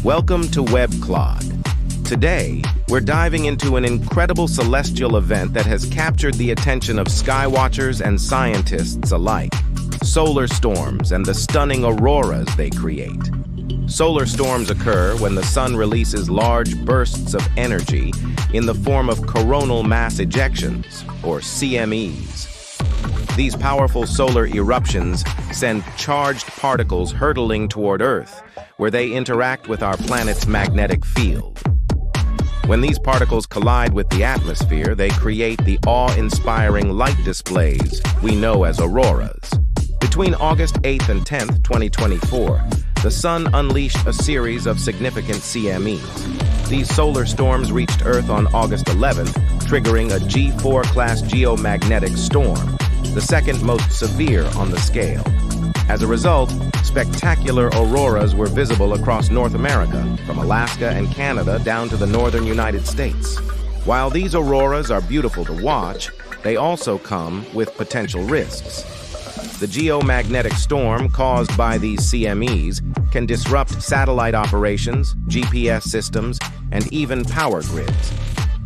Welcome to WebClod. Today, we're diving into an incredible celestial event that has captured the attention of skywatchers and scientists alike: solar storms and the stunning auroras they create. Solar storms occur when the sun releases large bursts of energy in the form of coronal mass ejections, or CMEs. These powerful solar eruptions send charged particles hurtling toward Earth, where they interact with our planet's magnetic field. When these particles collide with the atmosphere, they create the awe-inspiring light displays we know as auroras. Between August 8th and 10th, 2024, the sun unleashed a series of significant CMEs. These solar storms reached Earth on August 11th, triggering a G4 class geomagnetic storm, the second most severe on the scale. As a result, spectacular auroras were visible across North America, from Alaska and Canada down to the northern United States. While these auroras are beautiful to watch, they also come with potential risks. The geomagnetic storm caused by these CMEs can disrupt satellite operations, GPS systems, and even power grids.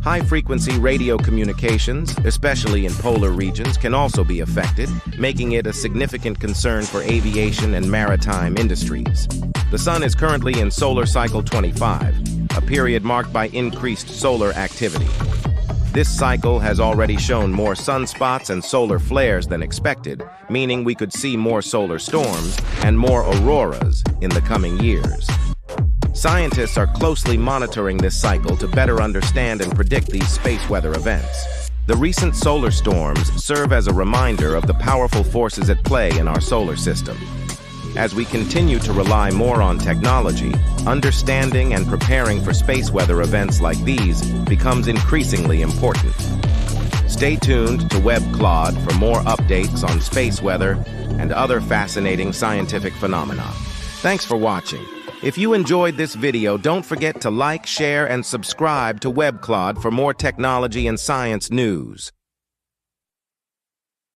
High-frequency radio communications, especially in polar regions, can also be affected, making it a significant concern for aviation and maritime industries. The sun is currently in solar cycle 25, a period marked by increased solar activity. This cycle has already shown more sunspots and solar flares than expected, meaning we could see more solar storms and more auroras in the coming years. Scientists are closely monitoring this cycle to better understand and predict these space weather events. The recent solar storms serve as a reminder of the powerful forces at play in our solar system. As we continue to rely more on technology, understanding and preparing for space weather events like these becomes increasingly important. Stay tuned to WebClod for more updates on space weather and other fascinating scientific phenomena. Thanks for watching. If you enjoyed this video, don't forget to like, share, and subscribe to WebClod for more technology and science news.